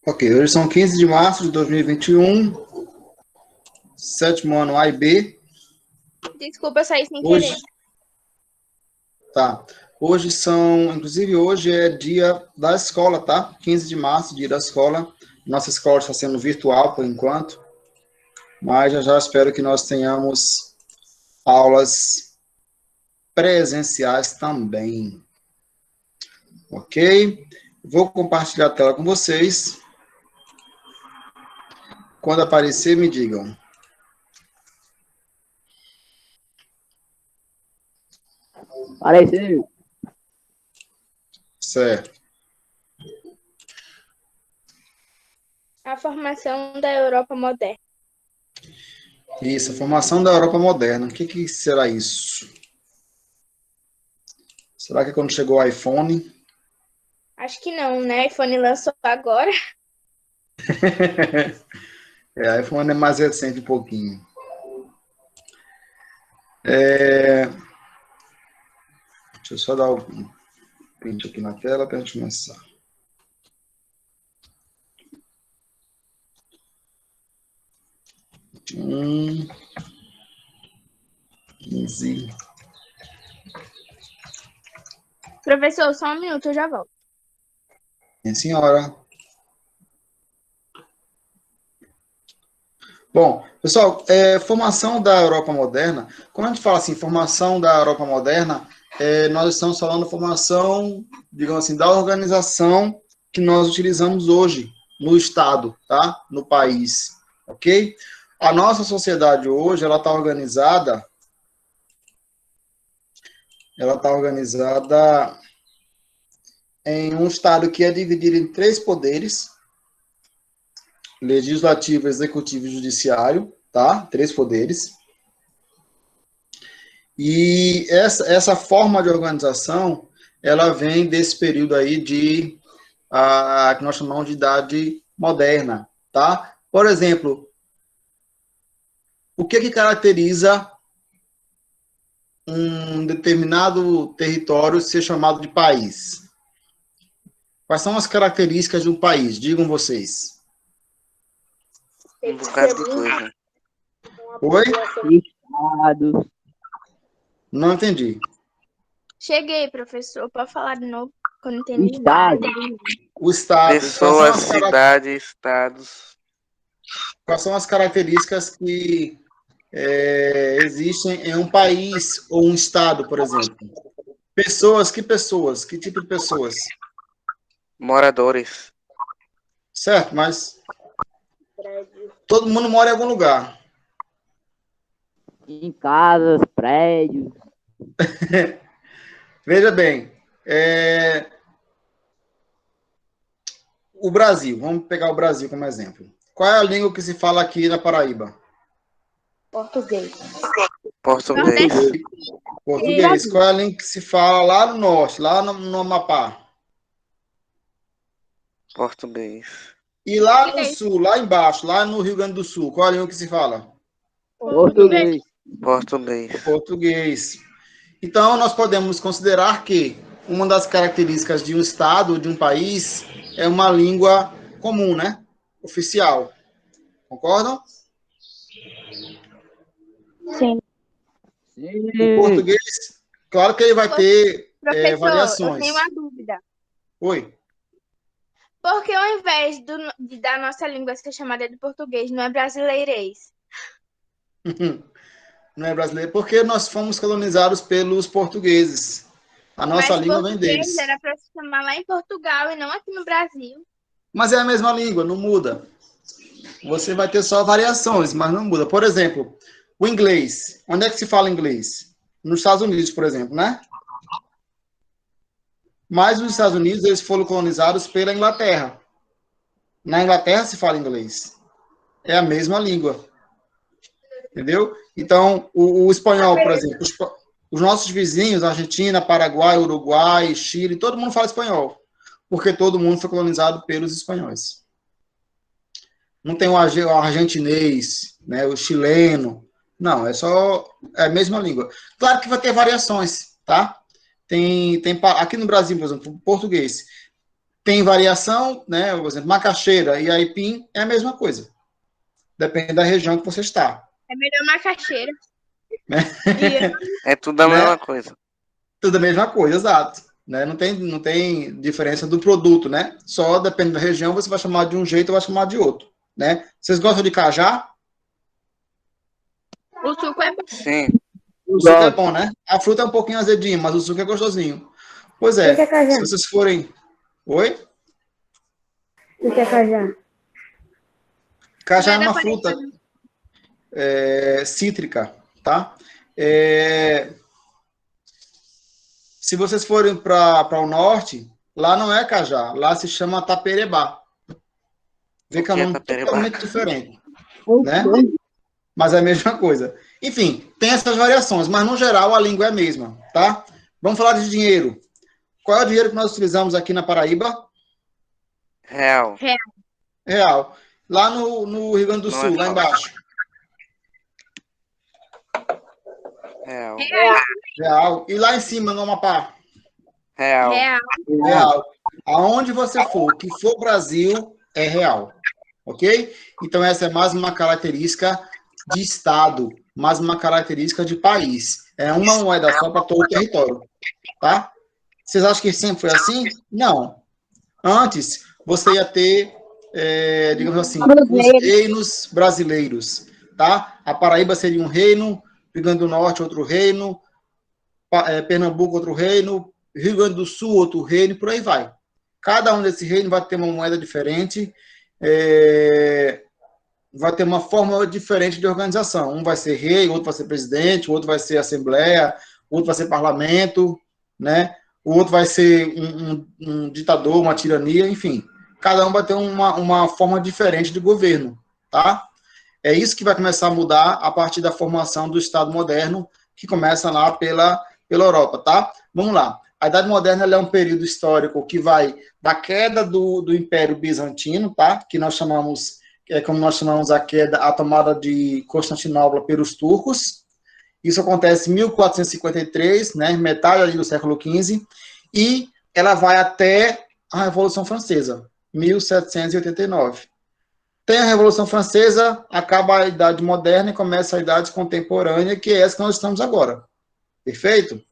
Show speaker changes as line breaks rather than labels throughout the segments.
Ok, hoje são 15 de março de 2021, sétimo ano A e B.
Desculpa, eu saí sem
Hoje,
querer.
tá. Hoje são, inclusive hoje é dia da escola, tá? 15 de março, dia da escola. Nossa escola está sendo virtual por enquanto, mas já espero que nós tenhamos aulas presenciais também. Ok? Vou compartilhar a tela com vocês. Quando aparecer, me digam.
Apareceu.
Certo.
A formação da Europa moderna.
Isso, a formação da Europa moderna. O que será isso? Será que é quando chegou o iPhone?
Acho que não, né? iPhone lançou agora.
O iPhone é mais recente um pouquinho. Deixa eu só dar um print aqui na tela para a gente começar. Um, 15.
Professor, só um minuto, eu já volto.
Sim, senhora. Bom, pessoal, formação da Europa moderna. Quando a gente fala assim, formação da Europa moderna, nós estamos falando formação, digamos assim, da organização que nós utilizamos hoje no Estado, tá? No país, ok? A nossa sociedade hoje, ela está organizada em um Estado que é dividido em 3 poderes: legislativo, executivo e judiciário, tá? 3 poderes. E essa forma de organização, ela vem desse período aí que nós chamamos de idade moderna, tá? Por exemplo, o que caracteriza um determinado território ser chamado de país? Quais são as características de um país? Digam vocês.
Um bocado de coisa.
Oi?
Estados.
Não entendi.
Cheguei, professor. Pode falar de novo, que eu não entendi
Estado.
nada.
O Estado.
Pessoas, cidades, estados.
Quais são as características que existem em um país ou um Estado, por exemplo? Pessoas? Que tipo de pessoas?
Moradores.
Certo, mas todo mundo mora em algum lugar.
Em casas, prédios.
Veja bem, o Brasil, vamos pegar o Brasil como exemplo. Qual é a língua que se fala aqui na Paraíba?
Português.
Português.
Português. Qual é a língua que se fala lá no norte, lá no Amapá?
Português.
E lá no sul, lá embaixo, lá no Rio Grande do Sul, qual é a língua que se fala?
Português.
Português.
Português. Então, nós podemos considerar que uma das características de um estado, de um país, é uma língua comum, né? Oficial. Concordam?
Sim.
O português, claro que ele vai ter
Professor,
variações.
eu tenho uma dúvida.
Oi?
Por que ao invés da nossa língua ser chamada de português, não é brasileirês?
Não é brasileiro, porque nós fomos colonizados pelos portugueses. A nossa
Mas
língua vem deles.
português era para se chamar lá em Portugal e não aqui no Brasil.
Mas é a mesma língua, não muda. Você vai ter só variações, mas não muda. Por exemplo, o inglês. Onde é que se fala inglês? Nos Estados Unidos, por exemplo, né? Mas nos Estados Unidos, eles foram colonizados pela Inglaterra. Na Inglaterra se fala inglês. É a mesma língua. Entendeu? Então, o espanhol, por exemplo, os nossos vizinhos, Argentina, Paraguai, Uruguai, Chile, todo mundo fala espanhol. Porque todo mundo foi colonizado pelos espanhóis. Não tem o argentinês, né, o chileno. Não, é a mesma língua. Claro que vai ter variações, tá? Aqui no Brasil, por exemplo, o português. Tem variação, né? Por exemplo, macaxeira e aipim é a mesma coisa. Depende da região que você está.
É melhor macaxeira.
Né?
É tudo a
Né?
mesma coisa.
Tudo a mesma coisa, exato. Né? Não tem diferença do produto, né? Só depende da região, você vai chamar de um jeito ou vai chamar de outro. Né? Vocês gostam de cajá?
O suco é bom.
Sim.
O suco é bom, né? A fruta é um pouquinho azedinha, mas o suco é gostosinho. Pois
O que é
é,
cajá?
se vocês forem... Oi?
O que é cajá?
Cajá é
Não é da
uma fruta
Paraíba.
cítrica, tá? Se vocês forem para o norte, lá não é cajá, lá se chama taperebá. Vê que é um
O que é
nome
taperebá?
totalmente diferente, né? Mas é a mesma coisa. Enfim, tem essas variações, mas no geral a língua é a mesma, tá? Vamos falar de dinheiro. Qual é o dinheiro que nós utilizamos aqui na Paraíba?
Real.
Real. Lá no Rio Grande do
Não
Sul,
é
lá
falso.
embaixo.
Real.
Real. E lá em cima, no Amapá?
Real.
Real. Aonde você for, que for Brasil, é real. Ok? Então, essa é mais uma característica de Estado, mais uma característica de país. É uma moeda só para todo o território. Tá? Vocês acham que sempre foi assim? Não. Antes, você ia ter, digamos assim, os reinos brasileiros. Tá? A Paraíba seria um reino, Rio Grande do Norte, outro reino, Pernambuco, outro reino, Rio Grande do Sul, outro reino, e por aí vai. Cada um desses reinos vai ter uma moeda diferente, vai ter uma forma diferente de organização. Um vai ser rei, outro vai ser presidente, outro vai ser assembleia, outro vai ser parlamento, né? O outro vai ser um ditador, uma tirania, enfim. Cada um vai ter uma forma diferente de governo, tá? É isso que vai começar a mudar a partir da formação do Estado moderno, que começa lá pela Europa, tá? Vamos lá. A Idade Moderna é um período histórico que vai da queda do Império Bizantino, tá? Que nós chamamos, como nós chamamos a tomada de Constantinopla pelos turcos. Isso acontece em 1453, né? Metade ali do século XV, e ela vai até a Revolução Francesa, 1789. Tem a Revolução Francesa, acaba a Idade Moderna e começa a Idade Contemporânea, que é essa que nós estamos agora. Perfeito?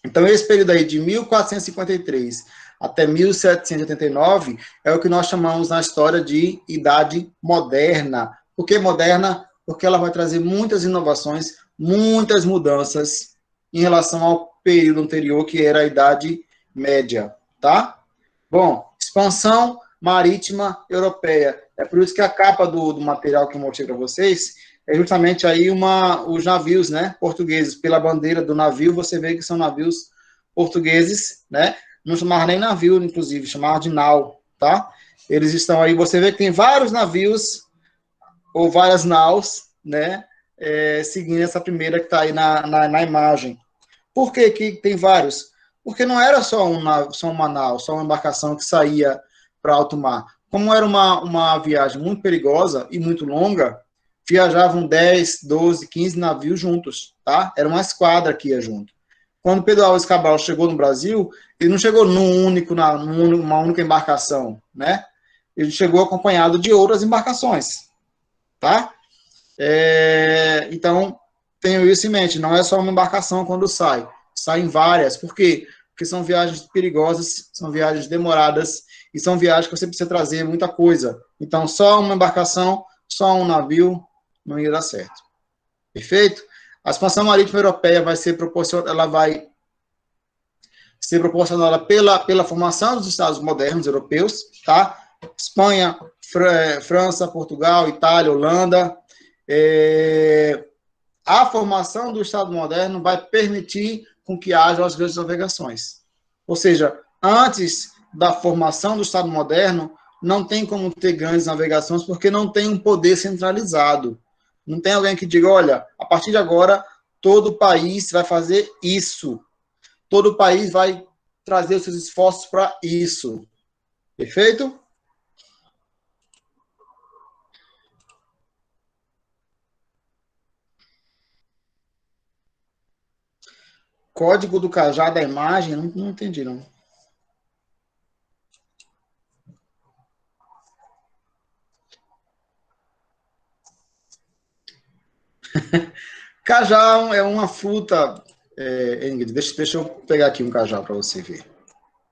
Então, esse período aí de 1453 até 1789 é o que nós chamamos na história de Idade Moderna. Por que moderna? Porque ela vai trazer muitas inovações, muitas mudanças em relação ao período anterior, que era a Idade Média, tá? Bom, expansão marítima europeia. É por isso que a capa do material que eu mostrei para vocês é justamente aí os navios, né, portugueses. Pela bandeira do navio, você vê que são navios portugueses, né? Não chamava nem navio, inclusive, chamava de nau, tá? Eles estão aí, você vê que tem vários navios, ou várias naus, né, seguindo essa primeira que está aí na imagem. Por que tem vários? Porque não era só uma nau, só uma embarcação que saía para alto mar. Como era uma viagem muito perigosa e muito longa, viajavam 10, 12, 15 navios juntos, tá? Era uma esquadra que ia junto. Quando Pedro Álvares Cabral chegou no Brasil, ele não chegou numa única embarcação, né? Ele chegou acompanhado de outras embarcações, tá? Então, tenho isso em mente, não é só uma embarcação quando saem várias. Por quê? Porque são viagens perigosas, são viagens demoradas, e são viagens que você precisa trazer muita coisa. Então, só uma embarcação, só um navio, não ia dar certo. Perfeito? A expansão marítima europeia vai ser proporcionada pela formação dos Estados modernos europeus, tá? Espanha, França, Portugal, Itália, Holanda. A formação do Estado moderno vai permitir com que haja as grandes navegações. Ou seja, antes da formação do Estado moderno, não tem como ter grandes navegações, porque não tem um poder centralizado. Não tem alguém que diga, olha, a partir de agora, todo o país vai fazer isso. Todo o país vai trazer os seus esforços para isso. Perfeito? Código do cajado da imagem, não entendi, não. Cajá é uma fruta, Ingrid, deixa eu pegar aqui um cajá para você ver.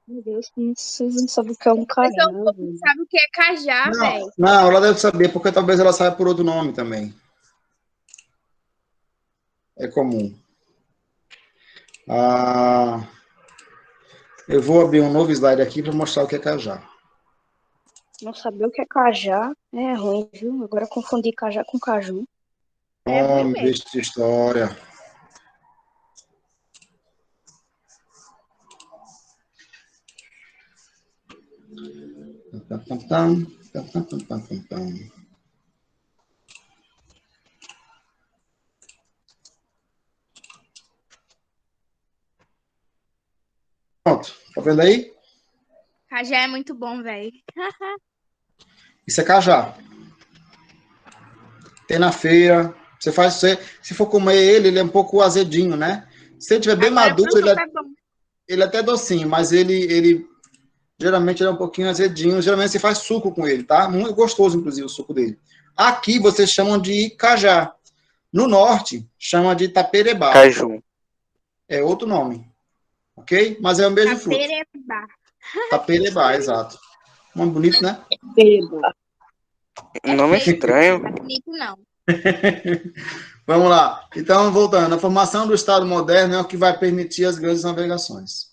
Meu Deus, não sei sabe o que é um cajá.
Sabe o que é cajá, velho?
Não, ela deve saber, porque talvez ela saiba por outro nome também. É comum. Eu vou abrir um novo slide aqui para mostrar o que é cajá.
Não saber o que é cajá é ruim, viu? Agora confundir cajá com caju.
É ruim
Homem,
mesmo.
deixa de história. Tam, tam, tam, tam, tam, tam, tam, tam, tam. Pronto, tá vendo aí?
Cajá é muito bom, velho.
Isso é cajá. Tem na feira. Se for comer ele é um pouco azedinho, né? Se ele estiver bem
Agora,
maduro,
fruta tá bom.
ele é até docinho, mas ele geralmente ele é um pouquinho azedinho. Geralmente você faz suco com ele, tá? Muito gostoso, inclusive, o suco dele. Aqui vocês chamam de cajá. No norte, chama de taperebá.
Caju.
É outro nome. Ok? Mas é o mesmo fruto.
Taperebá.
Taperebá, exato. Nome bonito, né?
Beba.
Nome estranho.
Não é bonito, não.
Vamos lá. Então, voltando. A formação do Estado moderno é o que vai permitir as grandes navegações.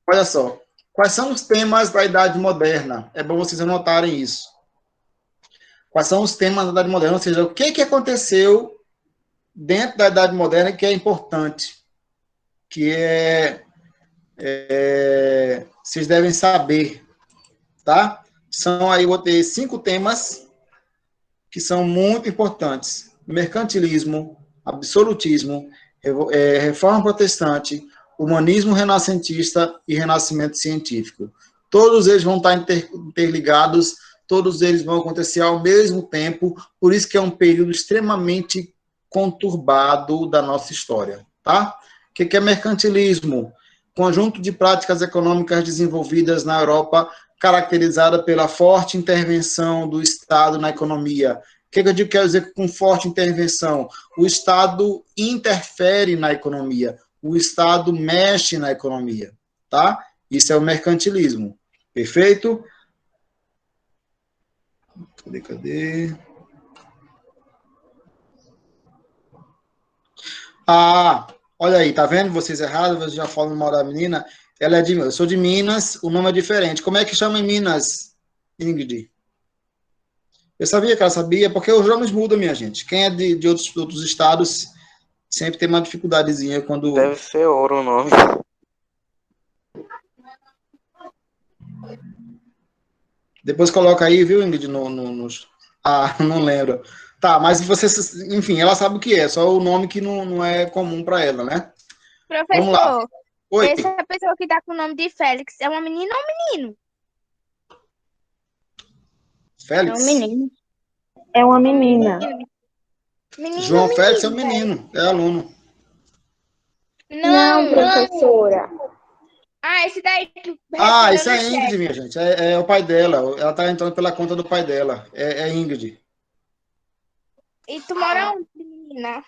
Olha só. Quais são os temas da Idade Moderna? É bom vocês anotarem isso. Quais são os temas da Idade Moderna? Ou seja, o que aconteceu dentro da Idade Moderna que é importante? Que vocês devem saber, tá? São aí, vou ter 5 temas que são muito importantes. Mercantilismo, absolutismo, reforma protestante, humanismo renascentista e renascimento científico. Todos eles vão estar interligados, todos eles vão acontecer ao mesmo tempo, por isso que é um período extremamente conturbado da nossa história, tá? O que é mercantilismo? Conjunto de práticas econômicas desenvolvidas na Europa, caracterizada pela forte intervenção do Estado na economia. O que eu quero dizer com forte intervenção? O Estado interfere na economia, o Estado mexe na economia, tá? Isso é o mercantilismo. Perfeito? Cadê? Olha aí, tá vendo? Vocês erraram, vocês já falam no modo da menina. Ela é de Minas. Eu sou de Minas, o nome é diferente. Como é que chama em Minas, Ingrid? Eu sabia que ela sabia, porque os nomes mudam, minha gente. Quem é de outros estados sempre tem uma dificuldadezinha quando...
Deve ser ouro o nome.
Depois coloca aí, viu, Ingrid, não lembro. Tá, mas você, enfim, ela sabe o que é, só o nome que não é comum para ela, né? Vamos lá.
Professor,
Oi.
essa pessoa que tá com o nome de Félix é uma menina ou um menino?
Félix?
É um menino. É uma menina.
Menino
João
ou
Félix é um
menino,
menino, é aluno.
Não,
professora.
Ah, esse daí que
Isso é
respondeu no
Ingrid,
chat.
minha gente. É o pai dela. Ela tá entrando pela conta do pai dela. É Ingrid.
E tu mora onde, menina?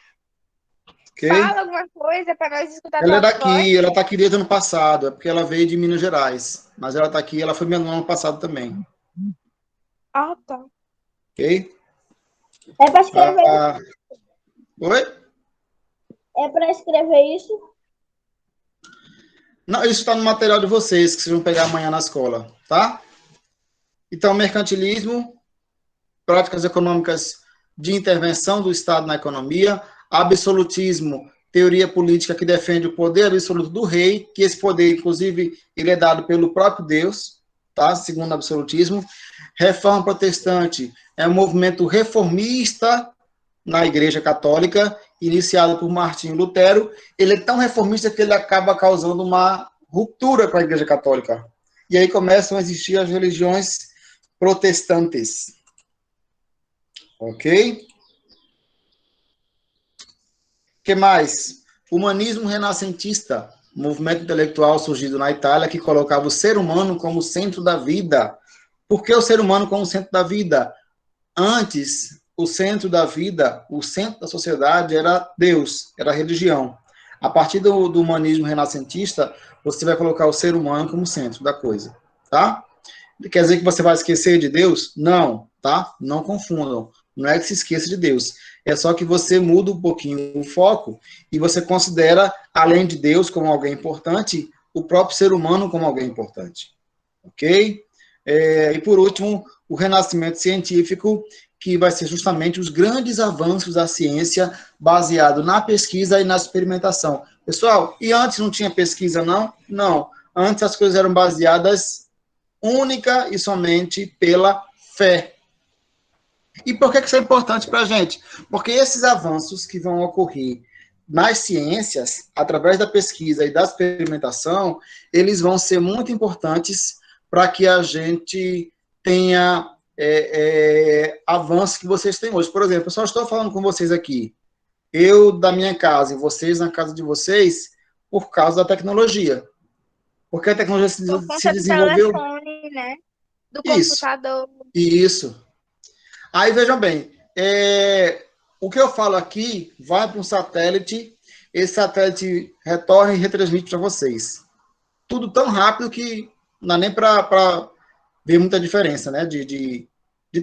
Ok?
Fala alguma coisa para nós escutar
Ela é
tua voz.
daqui, ela tá aqui desde o ano passado. É porque ela veio de Minas Gerais. Mas ela tá aqui, ela foi minha aluna no ano passado também.
Ah, tá.
Ok?
É para escrever
Oi?
É para escrever isso?
Não, isso está no material de vocês, que vocês vão pegar amanhã na escola, tá? Então, mercantilismo, práticas econômicas de intervenção do Estado na economia, absolutismo, teoria política que defende o poder absoluto do rei, que esse poder, inclusive, ele é dado pelo próprio Deus, tá? Segundo o absolutismo. Reforma protestante é um movimento reformista na Igreja Católica, iniciado por Martinho Lutero. Ele é tão reformista que ele acaba causando uma ruptura com a Igreja Católica. E aí começam a existir as religiões protestantes. Ok? O que mais? Humanismo renascentista, movimento intelectual surgido na Itália que colocava o ser humano como centro da vida. Por que o ser humano como centro da vida? Antes, o centro da vida, o centro da sociedade era Deus, era a religião. A partir do humanismo renascentista, você vai colocar o ser humano como centro da coisa, tá? Quer dizer que você vai esquecer de Deus? Não, tá? Não confundam. Não é que se esqueça de Deus. É só que você muda um pouquinho o foco e você considera, além de Deus como alguém importante, o próprio ser humano como alguém importante. Ok? E por último, o renascimento científico, que vai ser justamente os grandes avanços da ciência baseado na pesquisa e na experimentação. Pessoal, e antes não tinha pesquisa, não? Não. Antes as coisas eram baseadas única e somente pela fé. E por que isso é importante para a gente? Porque esses avanços que vão ocorrer nas ciências, através da pesquisa e da experimentação, eles vão ser muito importantes para que a gente tenha avanços que vocês têm hoje. Por exemplo, eu só estou falando com vocês aqui, eu da minha casa e vocês na casa de vocês, por causa da tecnologia. Porque a tecnologia se desenvolveu...
do telefone, né? Do
Isso.
computador.
Isso. Aí, vejam bem, o que eu falo aqui vai para um satélite, esse satélite retorna e retransmite para vocês. Tudo tão rápido que não dá nem para ver muita diferença, né, de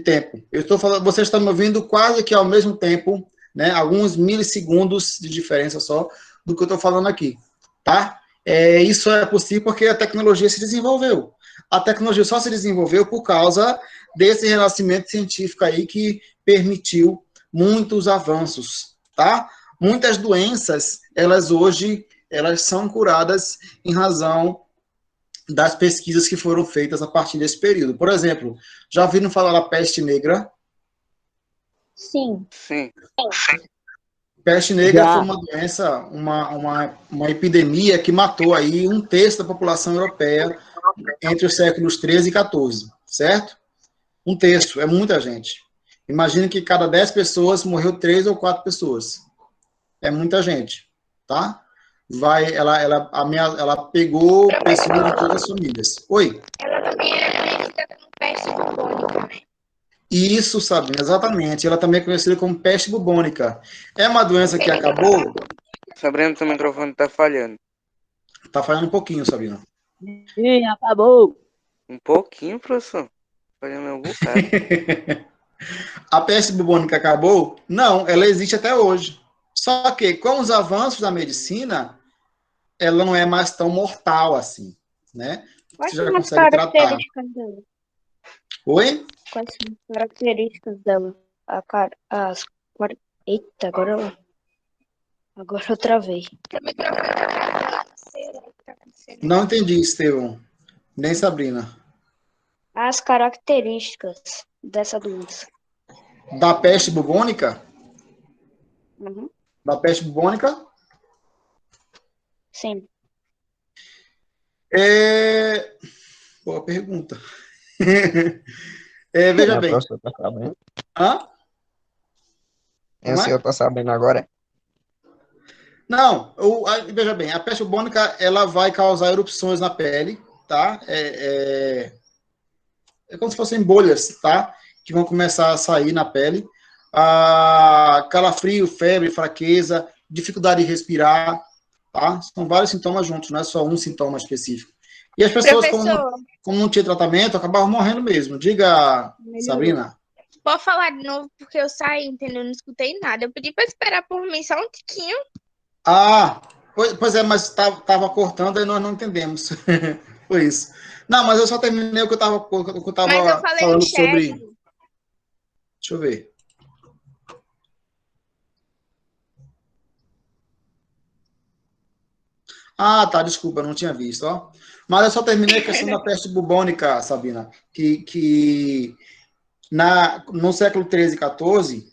tempo. Eu estou falando, vocês estão me ouvindo quase que ao mesmo tempo, né, alguns milissegundos de diferença só do que eu estou falando aqui, tá? Isso é possível porque a tecnologia se desenvolveu. A tecnologia só se desenvolveu por causa desse renascimento científico aí que permitiu muitos avanços, tá? Muitas doenças, elas são curadas em razão das pesquisas que foram feitas a partir desse período. Por exemplo, já ouviram falar da peste negra?
Sim.
Sim.
Peste negra
Já.
foi uma doença, uma epidemia que matou aí 1/3 da população europeia entre os séculos 13 e 14, certo? 1/3, é muita gente. Imagine que cada 10 pessoas morreu 3 ou 4 pessoas. É muita gente, tá? Ela pegou pessoas de todas as famílias. Oi?
Ela também é conhecida como peste bubônica, né?
Isso, Sabrina, exatamente. Ela também é conhecida como peste bubônica. É uma doença que acabou?
Sabrina, teu microfone tá falhando.
Tá falhando um pouquinho, Sabrina.
Sim, acabou.
Um pouquinho, professor. Falhando um bocado.
A peste bubônica acabou? Não, ela existe até hoje. Só que, com os avanços da medicina, ela não é mais tão mortal assim, né?
Quais
Você
são
já
as
consegue tratar.
características dela?
Oi?
Quais são as características dela? Eita, agora eu travei.
Não entendi, Estevão. Nem Sabrina.
As características dessa doença.
Da peste bubônica?
Uhum.
Da peste bubônica?
Sim.
Boa pergunta. Veja bem.
Professor, tá sabendo?
Hã?
O senhor tá sabendo agora?
Não, veja bem, a peste bubônica, ela vai causar erupções na pele, tá? É como se fossem bolhas, tá? Que vão começar a sair na pele. Calafrio, febre, fraqueza, dificuldade de respirar, tá? São vários sintomas juntos, não é só um sintoma específico. E as pessoas, como não tinha tratamento, acabavam morrendo mesmo. Diga, Sabrina.
Pode falar de novo, porque eu saí, entendeu? Eu não escutei nada. Eu pedi para esperar por mim só um tiquinho.
Pois é, mas estava cortando e nós não entendemos. Foi isso. Não, mas eu só terminei o que eu estava
Mas eu falei
falando
no chat.
sobre... Deixa eu ver. Tá, desculpa, não tinha visto, ó. Mas eu só terminei a questão da peste bubônica, Sabina, que no século 13 e 14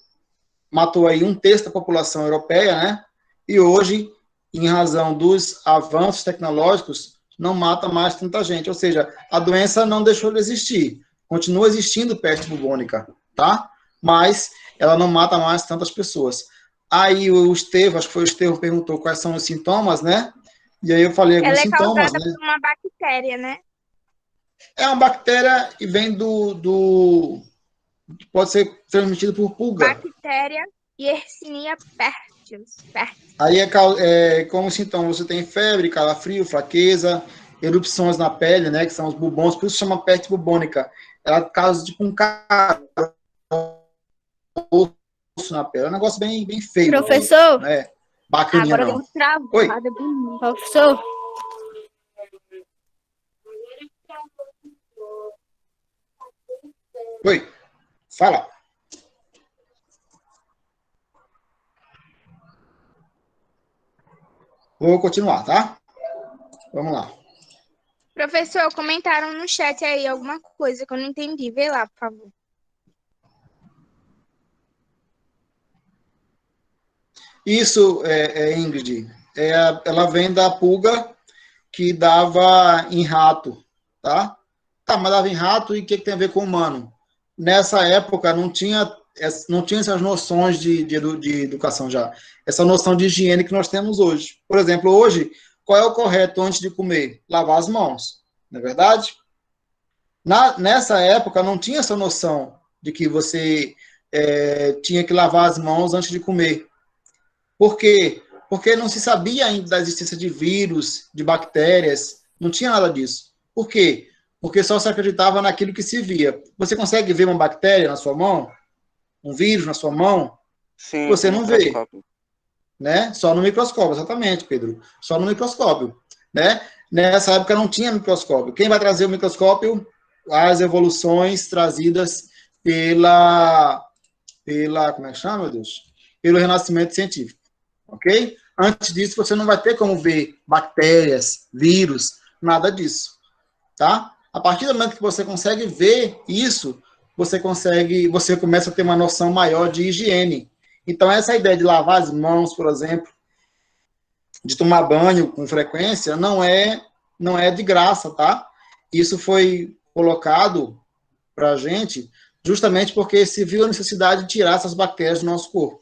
matou aí 1/3 da população europeia, né? E hoje, em razão dos avanços tecnológicos, não mata mais tanta gente. Ou seja, a doença não deixou de existir. Continua existindo peste bubônica, tá? Mas ela não mata mais tantas pessoas. Aí o Estevão, acho que foi o Estevão, perguntou quais são os sintomas, né? E aí eu falei alguns
Ela é
sintomas,
causada
né?
por uma bactéria, né?
É uma bactéria e vem pode ser transmitido por pulga.
Bactéria Yersinia pestis.
Aí como sintoma, você tem febre, calafrio, fraqueza, erupções na pele, né, que são os bubons, por isso chama peste bubônica. Ela causa tipo um caroço na pele, é um negócio bem, bem feio.
Professor,
né? Bacaninha
Agora deu
não.
um travada
Oi.
bonita.
professor,
Oi, fala. Vou continuar, tá? Vamos lá.
professor, comentaram no chat aí alguma coisa que eu não entendi. Vê lá, por favor.
Isso, Ingrid, ela vem da pulga que dava em rato, tá? Tá, mas dava em rato e o que tem a ver com humano? Nessa época não tinha essas noções de educação já, essa noção de higiene que nós temos hoje. Por exemplo, hoje, qual é o correto antes de comer? Lavar as mãos, não é verdade? Nessa época não tinha essa noção de que você tinha que lavar as mãos antes de comer. Por quê? Porque não se sabia ainda da existência de vírus, de bactérias, não tinha nada disso. Por quê? Porque só se acreditava naquilo que se via. Você consegue ver uma bactéria na sua mão? Um vírus na sua mão?
Sim,
Você
no
não vê,
microscópio.
né? Só no microscópio, exatamente, Pedro. Só no microscópio, né? Nessa época não tinha microscópio. Quem vai trazer o microscópio? As evoluções trazidas como é que chama, meu Deus? Pelo renascimento científico. Ok? Antes disso, você não vai ter como ver bactérias, vírus, nada disso. Tá? A partir do momento que você consegue ver isso, você começa a ter uma noção maior de higiene. Então, essa ideia de lavar as mãos, por exemplo, de tomar banho com frequência, não é de graça, tá? Isso foi colocado para a gente justamente porque se viu a necessidade de tirar essas bactérias do nosso corpo.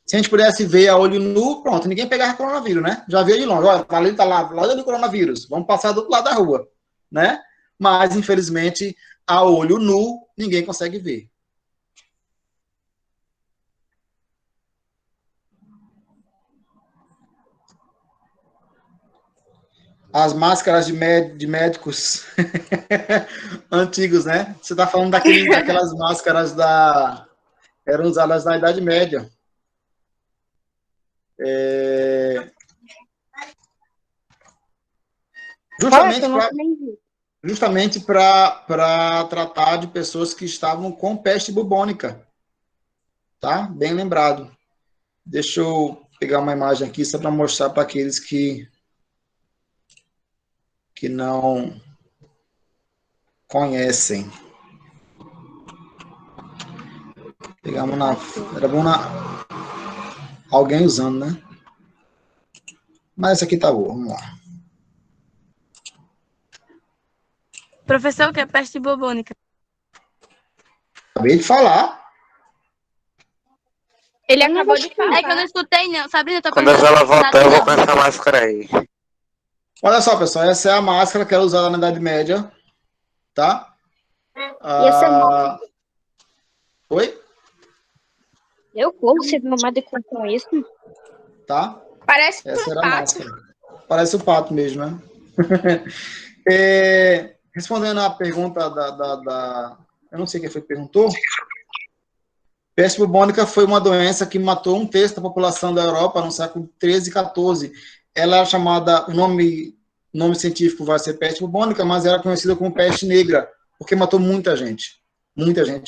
Se a gente pudesse ver a olho nu, pronto, ninguém pegava coronavírus, né? Já via de longe, olha, ali tá lá do coronavírus, vamos passar do outro lado da rua, né? Mas, infelizmente, a olho nu, ninguém consegue ver. As máscaras de médicos antigos, né? Você está falando daquelas máscaras eram usadas na Idade Média. Justamente para tratar de pessoas que estavam com peste bubônica. Tá? Bem lembrado. Deixa eu pegar uma imagem aqui só para mostrar para aqueles que não conhecem. Pegamos era bom alguém usando, né? Mas essa aqui tá boa, vamos lá.
Professor, o que é peste bubônica?
Acabei de falar.
Ele acabou de falar.
É que eu não escutei, não. Sabrina, eu tô
Quando ela voltar, eu vou com essa máscara aí.
Olha só, pessoal, essa é a máscara que era usada na Idade Média, tá? Oi?
Eu como ser mamado com isso.
Tá?
Parece
essa
um
era
pato.
A máscara. Parece o pato mesmo, né? Respondendo à pergunta eu não sei quem foi que perguntou. Peste bubônica foi uma doença que matou um terço da população da Europa no século 13 e 14. Ela era chamada, o nome científico vai ser peste bubônica, mas era conhecida como peste negra, porque matou muita gente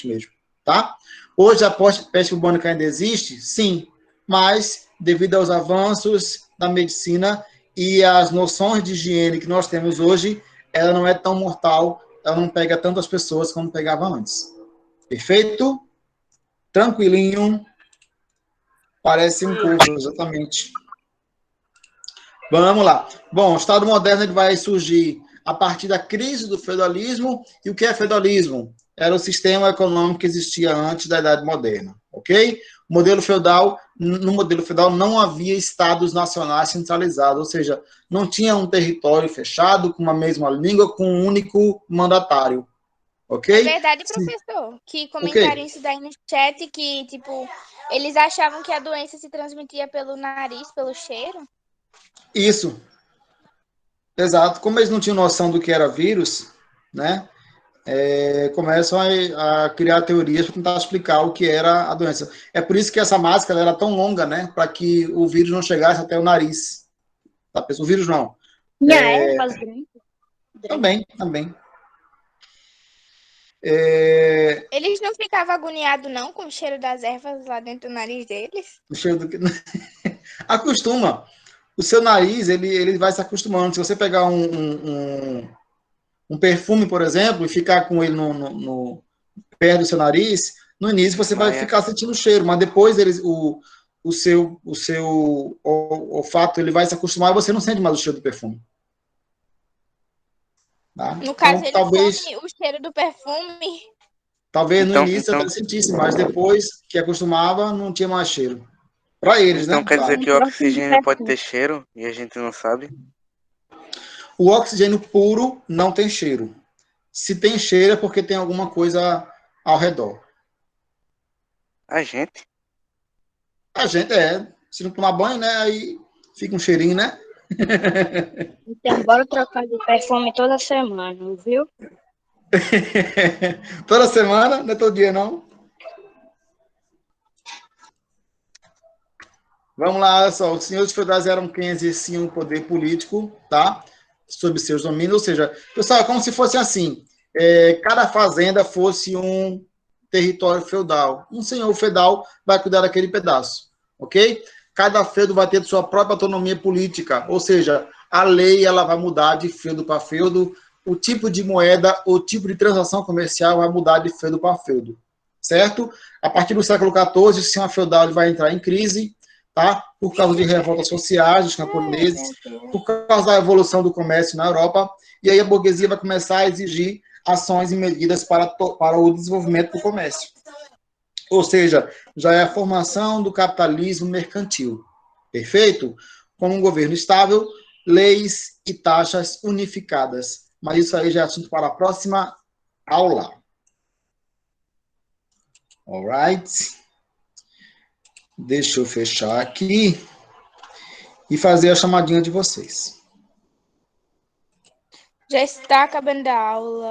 mesmo, tá? Hoje a peste bubônica ainda existe? Sim, mas devido aos avanços da medicina e às noções de higiene que nós temos hoje, ela não é tão mortal, ela não pega tantas pessoas como pegava antes. Perfeito? Tranquilinho? Parece um pouco, exatamente. Vamos lá. Bom, o Estado moderno ele vai surgir a partir da crise do feudalismo. E o que é feudalismo? Era o sistema econômico que existia antes da Idade Moderna, ok? No modelo feudal não havia estados nacionais centralizados, ou seja, não tinha um território fechado com uma mesma língua, com um único mandatário, ok?
É verdade, professor, que comentaram isso daí no chat, que, tipo, eles achavam que a doença se transmitia pelo nariz, pelo cheiro.
Isso, exato. Como eles não tinham noção do que era vírus, né? Começam a criar teorias para tentar explicar o que era a doença. É por isso que essa máscara era tão longa, né? Para que o vírus não chegasse até o nariz. Tá? O vírus não.
Minha ervas grandes.
Também.
Eles não ficavam agoniados, não, com o cheiro das ervas lá dentro do nariz deles?
O cheiro do que... Acostuma. O seu nariz, ele vai se acostumando. Se você pegar um perfume, por exemplo, e ficar com ele no perto do seu nariz, no início você vai ficar sentindo o cheiro, mas depois o seu olfato ele vai se acostumar e você não sente mais o cheiro do perfume. Tá?
No caso,
então, talvez
o cheiro do perfume.
Talvez no início até sentisse, mas depois que acostumava, não tinha mais cheiro. Para eles,
então,
né?
quer dizer que o oxigênio pode ter cheiro e a gente não sabe?
O oxigênio puro não tem cheiro. Se tem cheiro é porque tem alguma coisa ao redor.
A gente?
A gente se não tomar banho, né? Aí fica um cheirinho, né?
Então, bora trocar de perfume toda semana, viu?
Toda semana, não é todo dia, não. Vamos lá, olha só. Os senhores feudais eram quem exerciam o poder político, tá? Sob seus domínios. Ou seja, pessoal, é como se fosse assim. Cada fazenda fosse um território feudal. Um senhor feudal vai cuidar daquele pedaço, ok? Cada feudo vai ter sua própria autonomia política, ou seja, a lei ela vai mudar de feudo para feudo, o tipo de moeda, o tipo de transação comercial vai mudar de feudo para feudo, certo? A partir do século XIV, o sistema feudal ele vai entrar em crise, tá? Por causa de revoltas sociais dos camponeses, por causa da evolução do comércio na Europa, e aí a burguesia vai começar a exigir ações e medidas para o desenvolvimento do comércio. Ou seja, já é a formação do capitalismo mercantil. Perfeito? Com um governo estável, leis e taxas unificadas. Mas isso aí já é assunto para a próxima aula. Alright? Deixa eu fechar aqui e fazer a chamadinha de vocês.
Já está acabando a aula.